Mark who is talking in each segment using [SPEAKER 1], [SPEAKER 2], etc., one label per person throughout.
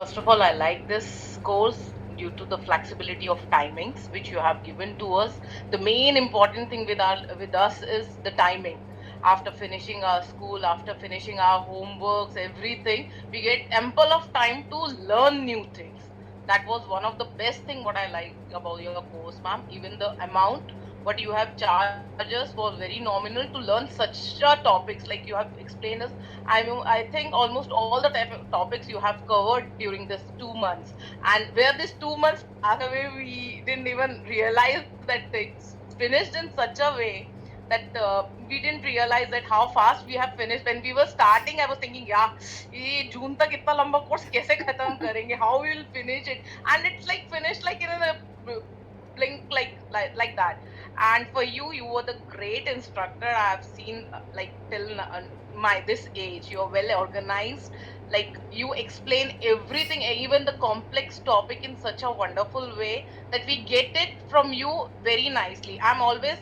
[SPEAKER 1] First of all, I like this course due to the flexibility of timings which you have given to us. The main important thing with us is the timing. After finishing our school, after finishing our homeworks, everything, we get ample of time to learn new things. That was one of the best thing what I like about your course, ma'am. Even the amount what you have charged us was very nominal to learn such topics like you have explained us. I think almost all the topics you have covered during this 2 months, and where this 2 months passed away, we didn't even realize that it's finished in such a way that we didn't realize that how fast we have finished. When we were starting, I was thinking, yeah, ये जून तक इतना लंबा course कैसे खत्म करेंगे? How we will finish it? And it's like finished like in a blink, like that. And for you, you were the great instructor I have seen, like till my this age. You're well organized, like you explain everything, even the complex topic in such a wonderful way that we get it from you very nicely. I'm always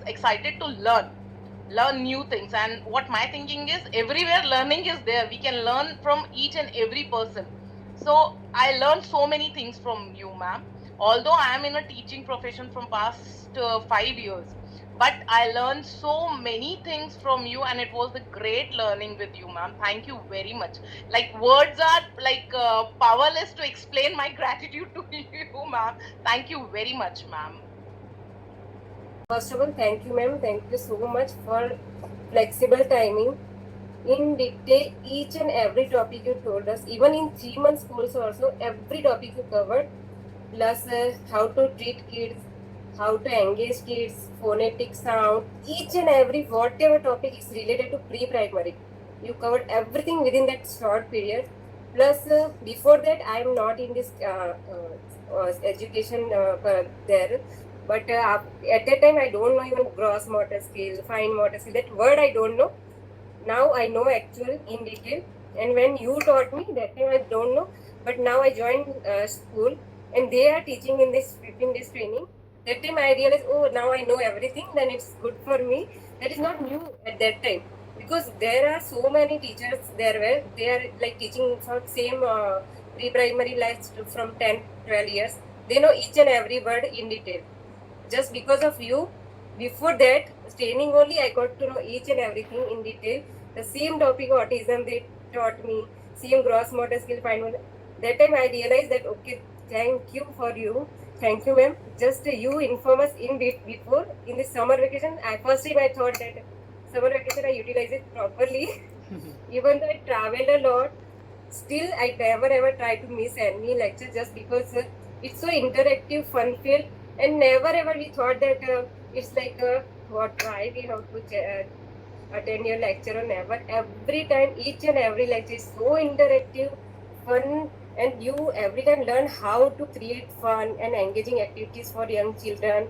[SPEAKER 1] excited to learn new things. And what my thinking is, everywhere learning is there, we can learn from each and every person. So I learned so many things from you, ma'am. Although I am in a teaching profession from past 5 years, but I learned so many things from you, and it was a great learning with you, ma'am. Thank you very much. Like words are like powerless to explain my gratitude to you, ma'am. Thank you very much, ma'am.
[SPEAKER 2] First of all, thank you, ma'am. Thank you so much for flexible timing. In detail, each and every topic you told us, even in 3 months course also, every topic you covered, plus how to treat kids, how to engage kids, phonetic sound, each and every whatever topic is related to pre-primary. You covered everything within that short period. Plus, before that, I am not in this education there. But at that time, I don't know even gross motor skill, fine motor skill. That word I don't know. Now I know actual in detail. And when you taught me, that time I don't know. But now I joined school and they are teaching in this 15 days training. That time I realized, oh, now I know everything, then it's good for me. That is not new at that time. Because there are so many teachers there where they are like teaching for same pre-primary like from 10, 12 years. They know each and every word in detail. Just because of you, before that training only, I got to know each and everything in detail. The same topic autism they taught me, same gross motor skill fine one. That time I realized that okay, thank you for you. Thank you, ma'am. Just you inform us in before in the summer vacation. I first time I thought that summer vacation I utilize it properly. Even though I traveled a lot, still I never ever try to miss any lecture just because it's so interactive, fun filled, and never ever we thought that it's like what why we have to attend your lecture or never. Every time, each and every lecture is so interactive, fun, and you every time learn how to create fun and engaging activities for young children.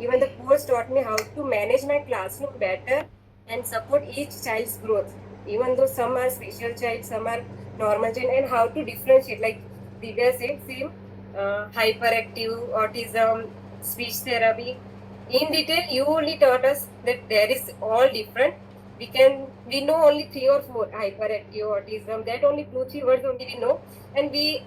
[SPEAKER 2] Even the course taught me how to manage my classroom better and support each child's growth. Even though some are special child, some are normal child, and how to differentiate. Like Divya said, same hyperactive, autism, speech therapy. In detail, you only taught us that there is all different. We know only 3 or 4 hyperactive, autism. That only 2, 3 words only we know, and we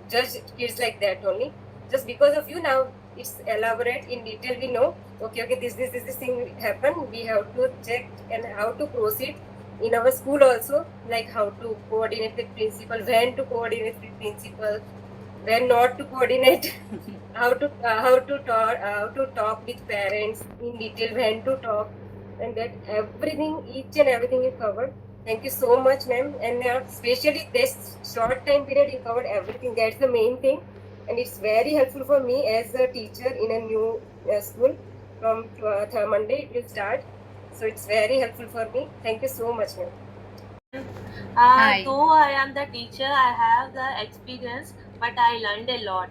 [SPEAKER 2] judge kids like that only. Just because of you now, it's elaborate in detail. We know okay, this thing happened. We have to check and how to proceed in our school also, like how to coordinate with principal, when to coordinate with principal, when not to coordinate, how to talk with parents in detail, when to talk, and that everything, each and everything you covered. Thank you so much, ma'am. And especially this short time period, you covered everything. That's the main thing, and it's very helpful for me as a teacher in a new school. From Monday it will start, so it's very helpful for me. Thank you so much, ma'am.
[SPEAKER 3] Hi. Though I am the teacher, I have the experience, but I learned a lot.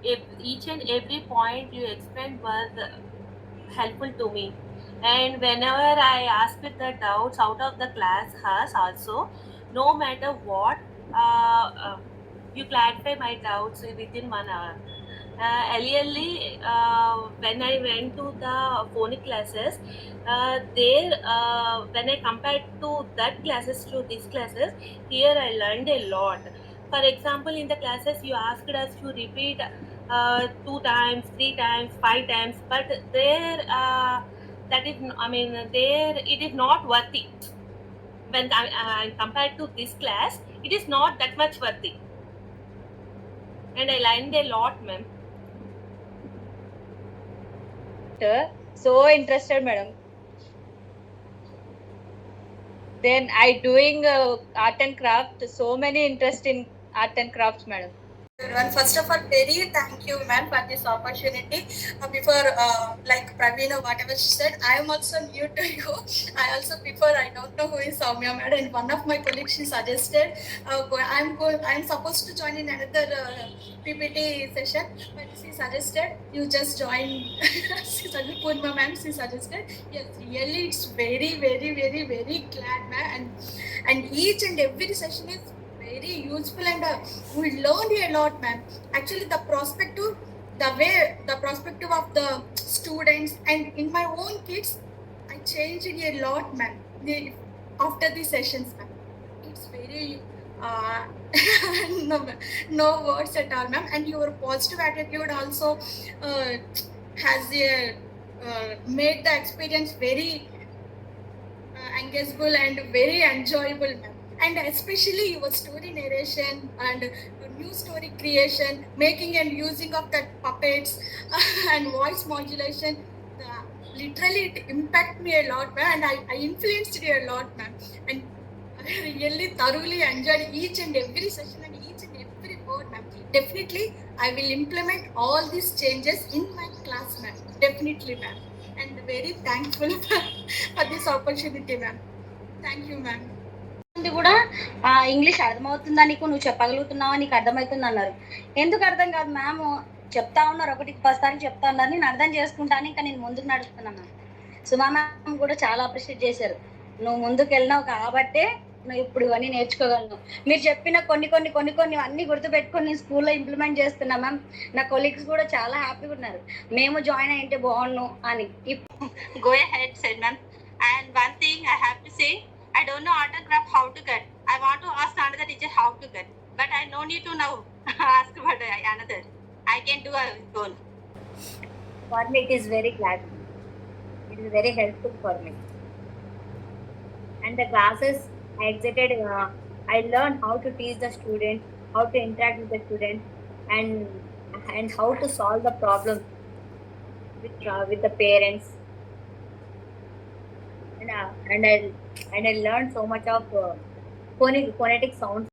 [SPEAKER 3] If each and every point you explained was helpful to me. And whenever I ask the doubts out of the class, has also, no matter what, you clarify my doubts within 1 hour. Earlierly, when I went to the phonic classes, there when I compared to that classes to these classes, here I learned a lot. For example, in the classes, you asked us to repeat 2 times, 3 times, 5 times, but there, that is, there it is not worthy. When compared to this class, it is not that much worthy. And I learned a lot, ma'am.
[SPEAKER 4] So interested, madam. Then I doing art and craft. So many interest in art and crafts, madam.
[SPEAKER 5] Everyone, first of all, very thank you, ma'am, for this opportunity. Before, like Pravina, whatever she said, I am also new to you. I don't know who is Soumya, madam. And one of my colleagues, she suggested, I'm supposed to join in another PPT session, but she suggested you just join. She suggested, Purma, ma'am, she suggested. Yes, really, it's very, very, very, very glad, ma'am. And each and every session is very useful, and we learned a lot, ma'am. Actually, the perspective of the students and in my own kids, I changed a lot, ma'am. After the sessions, ma'am, it's very no, no words at all, ma'am. And your positive attitude also has made the experience very engageable and very enjoyable, ma'am. And especially your story narration and new story creation, making and using of that puppets and voice modulation. Literally, it impacted me a lot, ma'am, and I influenced you a lot, ma'am. And I really thoroughly enjoyed each and every session and each and every word, ma'am. Definitely, I will implement all these changes in my class, ma'am. Definitely, ma'am. And very thankful for this opportunity, ma'am. Thank you, ma'am.
[SPEAKER 4] కూడా English అర్థమవుతుందా నీకు, నువ్వు చెప్పగలుగుతున్నావా, నీకు అర్థమవుతుంది అన్నారు. ఎందుకు అర్థం కాదు మ్యామ్, చెప్తా ఉన్నారు, ఒకటికి 10 సార్లు చెప్తా ఉన్నారు, నేను అర్థం చేసుకుంటాను, ఇంకా నేను ముందుకు నడుస్తున్నాను. సుమా మ్యామ్ కూడా చాలా అప్రిషియేట్ చేశారు. నువ్వు ముందుకు వెళ్ళినావు కాబట్టే నువ్వు ఇప్పుడు ఇవన్నీ నేర్చుకోగలను. మీరు చెప్పిన కొన్ని అన్ని గుర్తుపెట్టుకొని నేను స్కూల్లో ఇంప్లిమెంట్ చేస్తున్నా మ్యామ్. నా కొలీగ్స్ కూడా చాలా హ్యాపీగా ఉన్నారు, మేము జాయిన్ అయ్యింటే బాగుండు అని.
[SPEAKER 3] Go ahead, said ma'am. And one thing I have to say, I don't know autograph how to cut. I want to ask another teacher how to cut, but I no need to now ask for another. I can do a own.
[SPEAKER 4] For me, it is very glad. It is very helpful for me. And the classes, I exited. I learned how to teach the student, how to interact with the student, and how to solve the problem with the parents. And I learned so much of phonetic sounds.